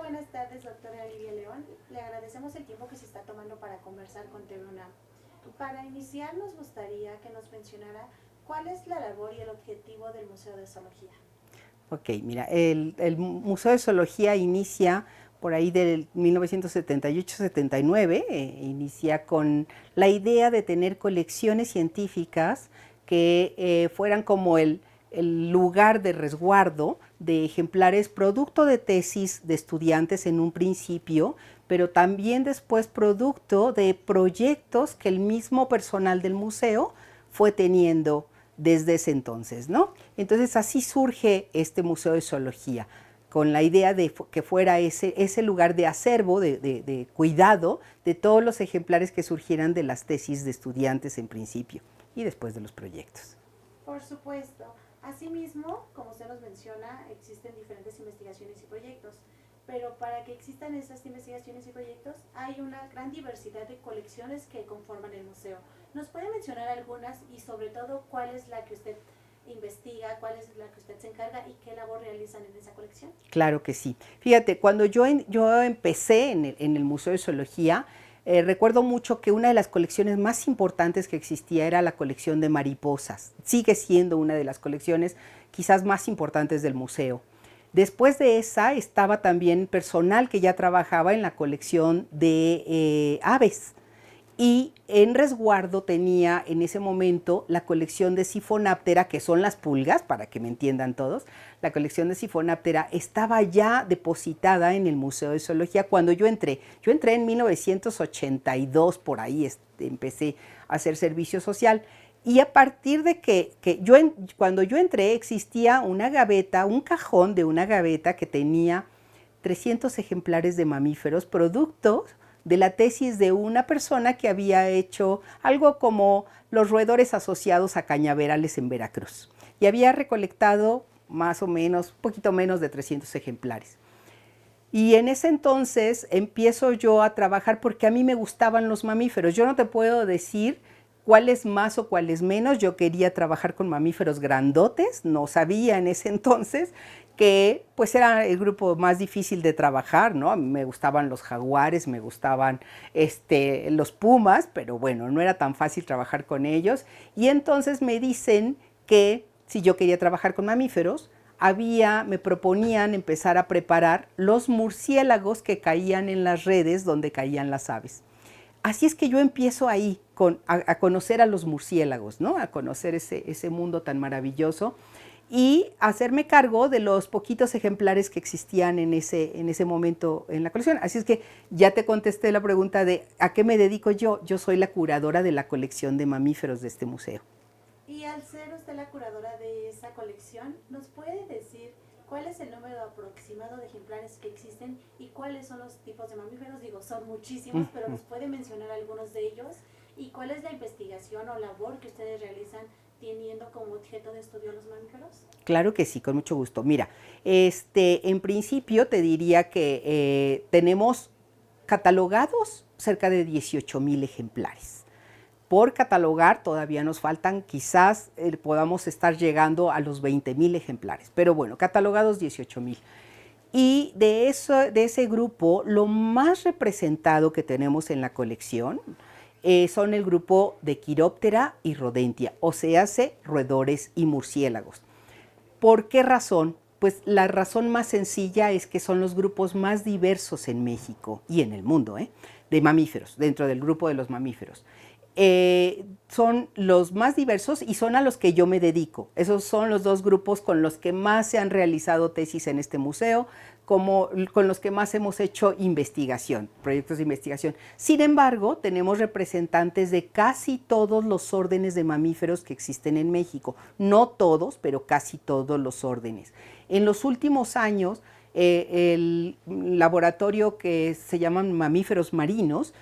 buenas tardes, doctora Lidia León. Le agradecemos el tiempo que se está tomando para conversar con TV UNAM. Para iniciar, nos gustaría que nos mencionara cuál es la labor y el objetivo del Museo de Zoología. Ok, mira, el Museo de Zoología inicia por ahí del 1978-79, inicia con la idea de tener colecciones científicas que fueran como el lugar de resguardo de ejemplares producto de tesis de estudiantes en un principio, pero también después producto de proyectos que el mismo personal del museo fue teniendo desde ese entonces, ¿no? Entonces así surge este Museo de Zoología, con la idea de que fuera ese lugar de acervo, de cuidado de todos los ejemplares que surgieran de las tesis de estudiantes en principio y después de los proyectos. Por supuesto. Asimismo, como usted nos menciona, existen diferentes investigaciones y proyectos, pero para que existan esas investigaciones y proyectos hay una gran diversidad de colecciones que conforman el museo. ¿Nos puede mencionar algunas y sobre todo cuál es la que usted investiga, cuál es la que usted se encarga y qué labor realizan en esa colección? Claro que sí. Fíjate, cuando yo empecé en el Museo de Zoología, recuerdo mucho que una de las colecciones más importantes que existía era la colección de mariposas. Sigue siendo una de las colecciones quizás más importantes del museo. Después de esa estaba también personal que ya trabajaba en la colección de aves. Y en resguardo tenía en ese momento la colección de Siphonáptera, que son las pulgas, para que me entiendan todos. La colección de Siphonáptera estaba ya depositada en el Museo de Zoología cuando yo entré. Yo entré en 1982, por ahí empecé a hacer servicio social. Y a partir de cuando yo entré existía una gaveta, un cajón de una gaveta que tenía 300 ejemplares de mamíferos, productos de la tesis de una persona que había hecho algo como los roedores asociados a cañaverales en Veracruz. Y había recolectado más o menos, un poquito menos de 300 ejemplares. Y en ese entonces empiezo yo a trabajar porque a mí me gustaban los mamíferos. Yo no te puedo decir cuál es más o cuál es menos. Yo quería trabajar con mamíferos grandotes, no sabía en ese entonces que pues era el grupo más difícil de trabajar, ¿no? A mí me gustaban los jaguares, me gustaban los pumas, pero bueno, no era tan fácil trabajar con ellos. Y entonces me dicen que si yo quería trabajar con mamíferos, me proponían empezar a preparar los murciélagos que caían en las redes donde caían las aves. Así es que yo empiezo ahí a conocer a los murciélagos, ¿no? A conocer ese mundo tan maravilloso y hacerme cargo de los poquitos ejemplares que existían en ese momento en la colección. Así es que ya te contesté la pregunta de ¿a qué me dedico yo? Yo soy la curadora de la colección de mamíferos de este museo. Y al ser usted la curadora de esa colección, ¿nos puede decir cuál es el número aproximado de ejemplares que existen y cuáles son los tipos de mamíferos? Digo, son muchísimos, pero ¿nos puede mencionar algunos de ellos? ¿Y cuál es la investigación o labor que ustedes realizan teniendo como objeto de estudio los mamíferos? Claro que sí, con mucho gusto. Mira, en principio te diría que tenemos catalogados cerca de 18,000 ejemplares. Por catalogar todavía nos faltan, quizás podamos estar llegando a los 20,000 ejemplares, pero bueno, catalogados 18,000. Y de ese grupo, lo más representado que tenemos en la colección son el grupo de Chiroptera y Rodentia, o sea, roedores y murciélagos. ¿Por qué razón? Pues la razón más sencilla es que son los grupos más diversos en México y en el mundo, de mamíferos, dentro del grupo de los mamíferos. Son los más diversos y son a los que yo me dedico. Esos son los dos grupos con los que más se han realizado tesis en este museo, con los que más hemos hecho investigación, proyectos de investigación. Sin embargo, tenemos representantes de casi todos los órdenes de mamíferos que existen en México. No todos, pero casi todos los órdenes. En los últimos años, el laboratorio que se llaman mamíferos marinos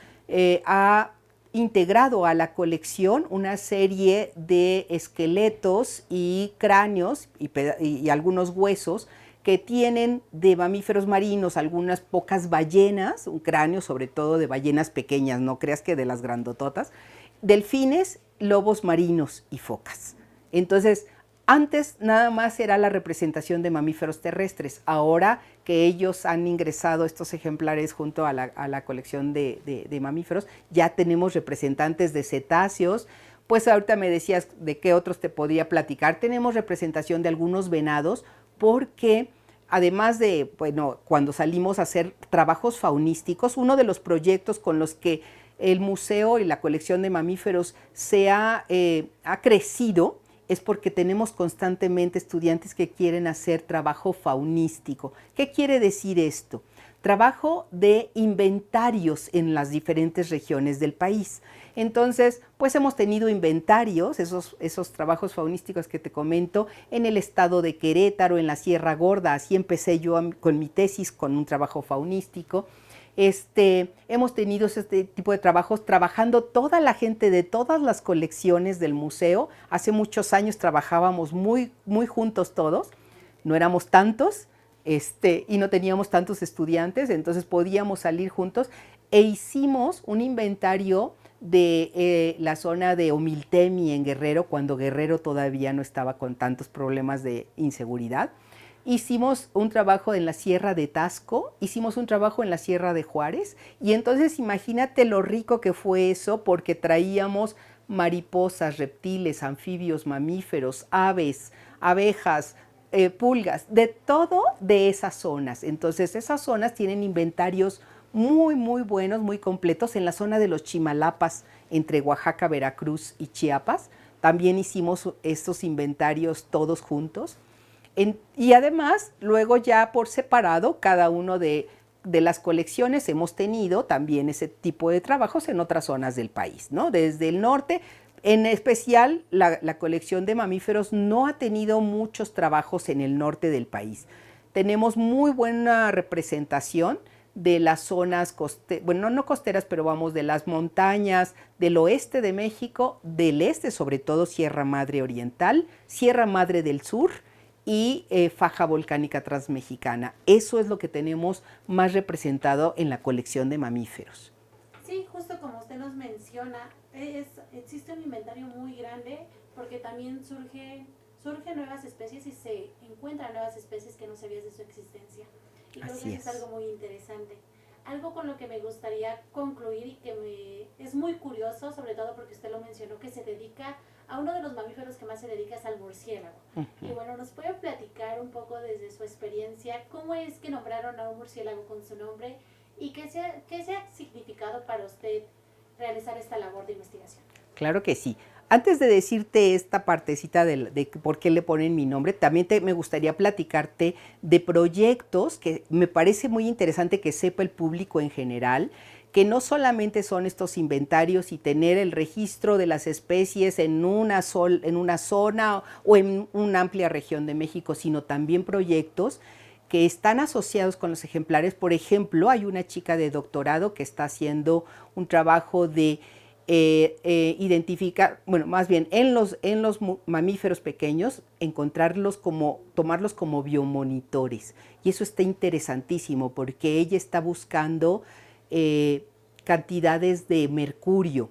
ha integrado a la colección una serie de esqueletos y cráneos y algunos huesos que tienen de mamíferos marinos, algunas pocas ballenas, un cráneo sobre todo de ballenas pequeñas, no creas que de las grandototas, delfines, lobos marinos y focas. Entonces, Antes nada más era la representación de mamíferos terrestres. Ahora que ellos han ingresado estos ejemplares junto a la colección de mamíferos, ya tenemos representantes de cetáceos. Pues ahorita me decías de qué otros te podía platicar. Tenemos representación de algunos venados porque además de, bueno, cuando salimos a hacer trabajos faunísticos, uno de los proyectos con los que el museo y la colección de mamíferos ha crecido es porque tenemos constantemente estudiantes que quieren hacer trabajo faunístico. ¿Qué quiere decir esto? Trabajo de inventarios en las diferentes regiones del país. Entonces, pues hemos tenido inventarios, esos trabajos faunísticos que te comento, en el estado de Querétaro, en la Sierra Gorda. Así empecé yo con mi tesis, con un trabajo faunístico. Hemos tenido este tipo de trabajos trabajando toda la gente de todas las colecciones del museo. Hace muchos años trabajábamos muy, muy juntos todos, no éramos tantos y no teníamos tantos estudiantes, entonces podíamos salir juntos e hicimos un inventario de la zona de Omiltemi en Guerrero, cuando Guerrero todavía no estaba con tantos problemas de inseguridad. Hicimos un trabajo en la Sierra de Tasco, hicimos un trabajo en la Sierra de Juárez, y entonces imagínate lo rico que fue eso, porque traíamos mariposas, reptiles, anfibios, mamíferos, aves, abejas, pulgas, de todo de esas zonas. Entonces esas zonas tienen inventarios muy, muy buenos, muy completos. En la zona de los Chimalapas, entre Oaxaca, Veracruz y Chiapas, también hicimos estos inventarios todos juntos. Y además, luego ya por separado, cada uno de las colecciones hemos tenido también ese tipo de trabajos en otras zonas del país, ¿no? Desde el norte, en especial la colección de mamíferos no ha tenido muchos trabajos en el norte del país. Tenemos muy buena representación de las zonas costeras, bueno, no costeras, pero vamos, de las montañas del oeste de México, del este sobre todo Sierra Madre Oriental, Sierra Madre del Sur, y faja volcánica transmexicana. Eso es lo que tenemos más representado en la colección de mamíferos. Sí, justo como usted nos menciona, existe un inventario muy grande porque también surgen nuevas especies y se encuentran nuevas especies que no sabías de su existencia. Y creo que eso es algo muy interesante. Algo con lo que me gustaría concluir y que es muy curioso, sobre todo porque usted lo mencionó, que se dedica a uno de los mamíferos que más se dedica es al murciélago. Y bueno, ¿nos puede platicar un poco desde su experiencia cómo es que nombraron a un murciélago con su nombre y qué se ha significado para usted realizar esta labor de investigación? Claro que sí. Antes de decirte esta partecita de por qué le ponen mi nombre, también me gustaría platicarte de proyectos que me parece muy interesante que sepa el público en general, que no solamente son estos inventarios y tener el registro de las especies en una zona o en una amplia región de México, sino también proyectos que están asociados con los ejemplares. Por ejemplo, hay una chica de doctorado que está haciendo un trabajo de identificar, bueno, más bien en los mamíferos pequeños, tomarlos como biomonitores. Y eso está interesantísimo porque ella está buscando cantidades de mercurio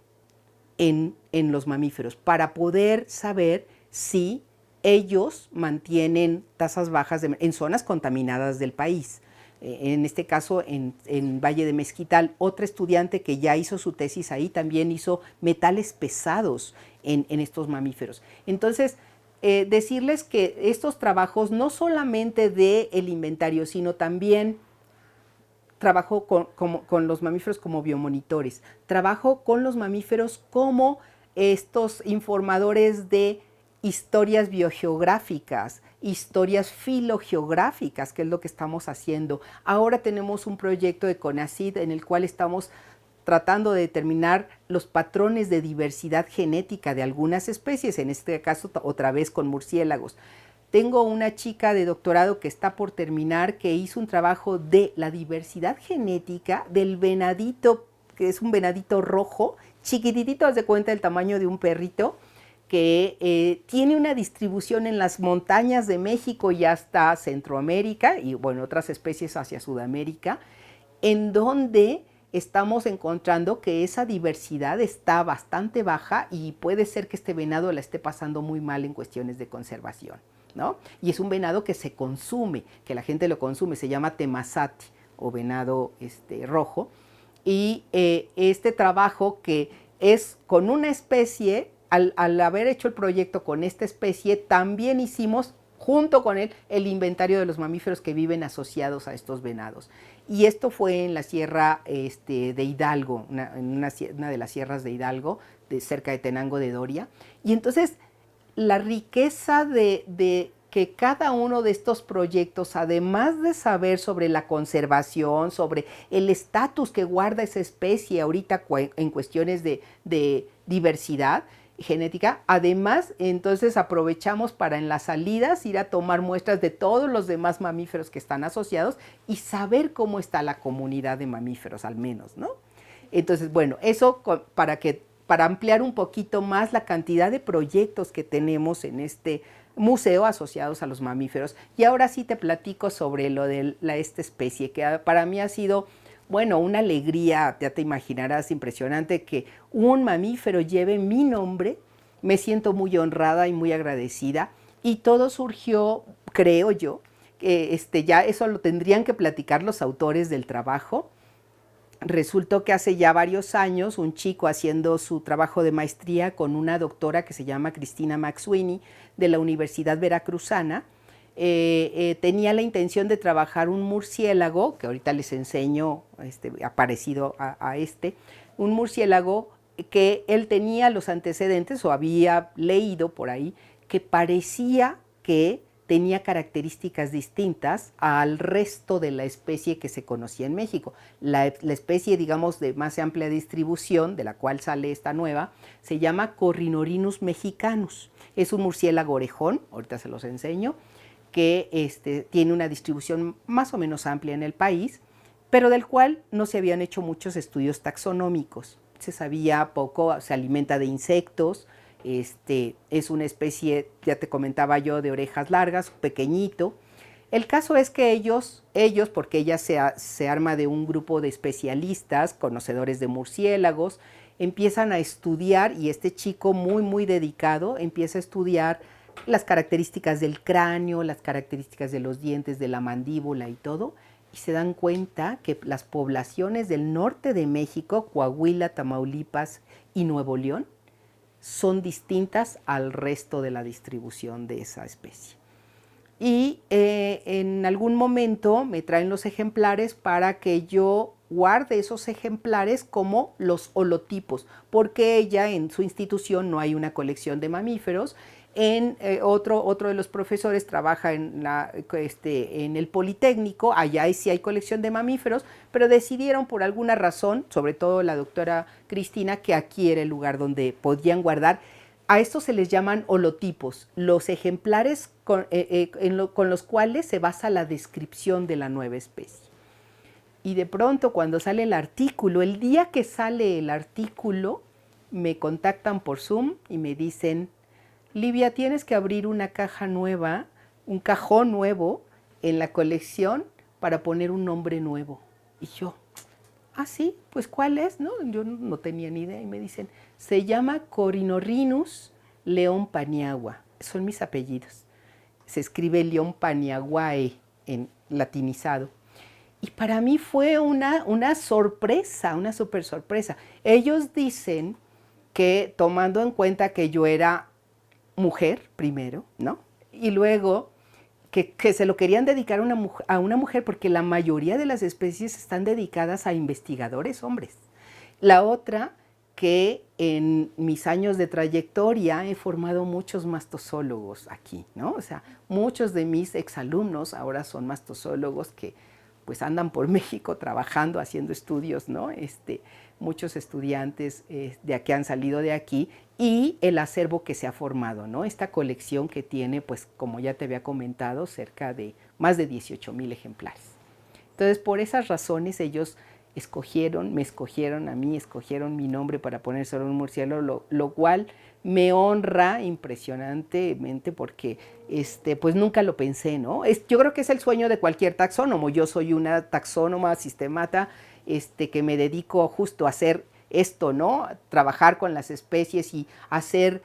en los mamíferos para poder saber si ellos mantienen tasas bajas en zonas contaminadas del país. En este caso, en Valle de Mezquital, otra estudiante que ya hizo su tesis ahí también hizo metales pesados en estos mamíferos. Entonces, decirles que estos trabajos no solamente del inventario, sino también trabajo con los mamíferos como biomonitores, trabajo con los mamíferos como estos informadores de historias biogeográficas, historias filogeográficas, que es lo que estamos haciendo. Ahora tenemos un proyecto de CONACYT en el cual estamos tratando de determinar los patrones de diversidad genética de algunas especies, en este caso otra vez con murciélagos. Tengo una chica de doctorado que está por terminar, que hizo un trabajo de la diversidad genética del venadito, que es un venadito rojo, chiquitito, haz de cuenta del tamaño de un perrito, que tiene una distribución en las montañas de México y hasta Centroamérica y bueno, otras especies hacia Sudamérica, en donde estamos encontrando que esa diversidad está bastante baja y puede ser que este venado la esté pasando muy mal en cuestiones de conservación, ¿no? Y es un venado que se consume, que la gente lo consume, se llama temazati o venado rojo. Y este trabajo que es con una especie, al haber hecho el proyecto con esta especie, también hicimos junto con él el inventario de los mamíferos que viven asociados a estos venados. Y esto fue en la sierra de Hidalgo, en una de las sierras de Hidalgo, cerca de Tenango de Doria. Y entonces la riqueza de que cada uno de estos proyectos, además de saber sobre la conservación, sobre el estatus que guarda esa especie ahorita en cuestiones de diversidad genética, además entonces aprovechamos para en las salidas ir a tomar muestras de todos los demás mamíferos que están asociados y saber cómo está la comunidad de mamíferos al menos, ¿no? Entonces, bueno, eso para ampliar un poquito más la cantidad de proyectos que tenemos en este museo asociados a los mamíferos. Y ahora sí te platico sobre lo de esta especie, que para mí ha sido, bueno, una alegría, ya te imaginarás, impresionante que un mamífero lleve mi nombre. Me siento muy honrada y muy agradecida. Y todo surgió, creo yo, que ya eso lo tendrían que platicar los autores del trabajo. Resultó que hace ya varios años un chico haciendo su trabajo de maestría con una doctora que se llama Cristina McSweeney de la Universidad Veracruzana, tenía la intención de trabajar un murciélago, que ahorita les enseño, parecido a un murciélago que él tenía los antecedentes o había leído por ahí que parecía que tenía características distintas al resto de la especie que se conocía en México. La especie, digamos, de más amplia distribución, de la cual sale esta nueva, se llama Corrynorhinus mexicanus. Es un murciélago orejón, ahorita se los enseño, que tiene una distribución más o menos amplia en el país, pero del cual no se habían hecho muchos estudios taxonómicos. Se sabía poco, se alimenta de insectos, es una especie, ya te comentaba yo, de orejas largas, pequeñito. El caso es que ellos porque ella se arma de un grupo de especialistas, conocedores de murciélagos, empiezan a estudiar, y este chico muy, muy dedicado empieza a estudiar las características del cráneo, las características de los dientes, de la mandíbula y todo, y se dan cuenta que las poblaciones del norte de México, Coahuila, Tamaulipas y Nuevo León, son distintas al resto de la distribución de esa especie. Y en algún momento me traen los ejemplares para que yo guarde esos ejemplares como los holotipos, porque ella en su institución no hay una colección de mamíferos. Otro de los profesores trabaja en el Politécnico, allá sí hay colección de mamíferos, pero decidieron por alguna razón, sobre todo la doctora Cristina, que aquí era el lugar donde podían guardar. A estos se les llaman holotipos, los ejemplares con los cuales se basa la descripción de la nueva especie. Y de pronto cuando sale el artículo, el día que sale el artículo, me contactan por Zoom y me dicen: Livia, tienes que abrir una caja nueva, un cajón nuevo en la colección para poner un nombre nuevo. Y yo, sí, pues ¿cuál es? ¿No? Yo no tenía ni idea. Y me dicen, se llama Corrynorhinus León Paniagua. Son mis apellidos. Se escribe León Paniaguae en latinizado. Y para mí fue una sorpresa, una súper sorpresa. Ellos dicen que, tomando en cuenta que yo era mujer primero, ¿no? Y luego que se lo querían dedicar a una mujer porque la mayoría de las especies están dedicadas a investigadores hombres. La otra, que en mis años de trayectoria he formado muchos mastozólogos aquí, ¿no? O sea, muchos de mis exalumnos ahora son mastozólogos que pues andan por México trabajando, haciendo estudios, ¿no? Muchos estudiantes que han salido de aquí, y el acervo que se ha formado, ¿no? Esta colección que tiene, pues como ya te había comentado, cerca de más de 18,000 ejemplares. Entonces, por esas razones ellos me escogieron a mí, escogieron mi nombre para poner sobre un murciélago, lo cual me honra impresionantemente porque pues nunca lo pensé, ¿no? Yo creo que es el sueño de cualquier taxónomo. Yo soy una taxónoma sistemata que me dedico justo a hacer esto, ¿no? Trabajar con las especies y hacer,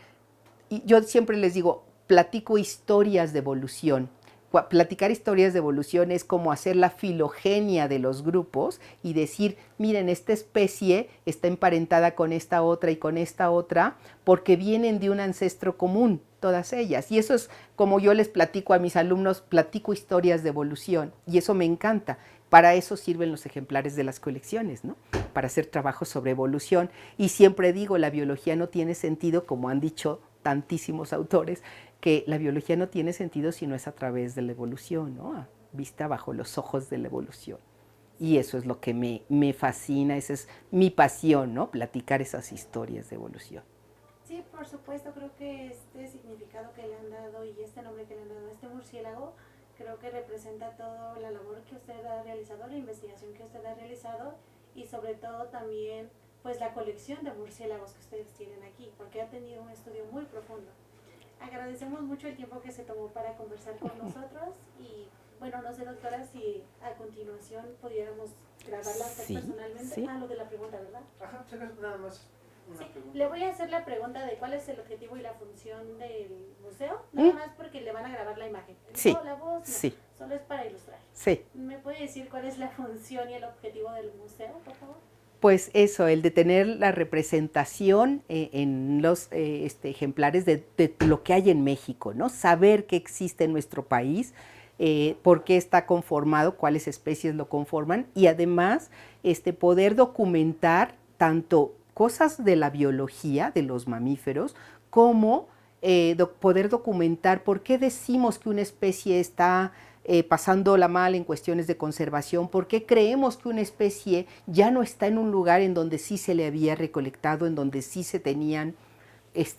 y yo siempre les digo, platico historias de evolución. Platicar historias de evolución es como hacer la filogenia de los grupos y decir, miren, esta especie está emparentada con esta otra y con esta otra porque vienen de un ancestro común, todas ellas. Y eso es como yo les platico a mis alumnos, platico historias de evolución y eso me encanta. Para eso sirven los ejemplares de las colecciones, ¿no? Para hacer trabajos sobre evolución. Y siempre digo, la biología no tiene sentido, como han dicho tantísimos autores, que la biología no tiene sentido si no es a través de la evolución, ¿no? Vista bajo los ojos de la evolución. Y eso es lo que me fascina, esa es mi pasión, ¿no? Platicar esas historias de evolución. Sí, por supuesto, creo que este significado que le han dado y este nombre que le han dado a este murciélago, creo que representa toda la labor que usted ha realizado, la investigación que usted ha realizado y sobre todo también pues la colección de murciélagos que ustedes tienen aquí, porque ha tenido un estudio muy profundo. Agradecemos mucho el tiempo que se tomó para conversar con nosotros y bueno, no sé doctora si a continuación pudiéramos grabarla Sí, personalmente. sí. Lo de la pregunta, ¿verdad? Ajá, nada más una pregunta. Le voy a hacer la pregunta de cuál es el objetivo y la función del museo, nada más porque le van a grabar la imagen. Sí, No, la voz, no, sí, solo es para ilustrar. sí. ¿Me puede decir cuál es la función y el objetivo del museo, por favor? Pues eso, el de tener la representación en los ejemplares de lo que hay en México, ¿no? Saber qué existe en nuestro país, por qué está conformado, cuáles especies lo conforman y además poder documentar tanto cosas de la biología de los mamíferos como poder documentar por qué decimos que una especie está pasándola mal en cuestiones de conservación, por qué creemos que una especie ya no está en un lugar en donde sí se le había recolectado, en donde sí se tenían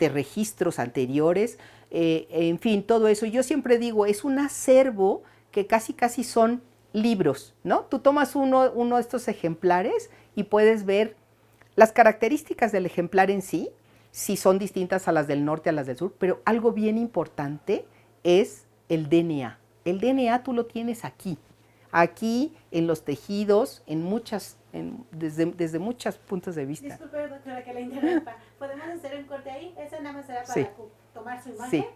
registros anteriores, en fin, todo eso. Yo siempre digo, es un acervo que casi son libros, ¿no? Tú tomas uno de estos ejemplares y puedes ver las características del ejemplar en sí, si son distintas a las del norte, a las del sur, pero algo bien importante es el DNA. El DNA tú lo tienes aquí en los tejidos, desde muchos puntos de vista. Disculpe, doctora, que la interrumpa. ¿Podemos hacer un corte ahí? Esa nada más será para Sí. tomar su imagen. Sí.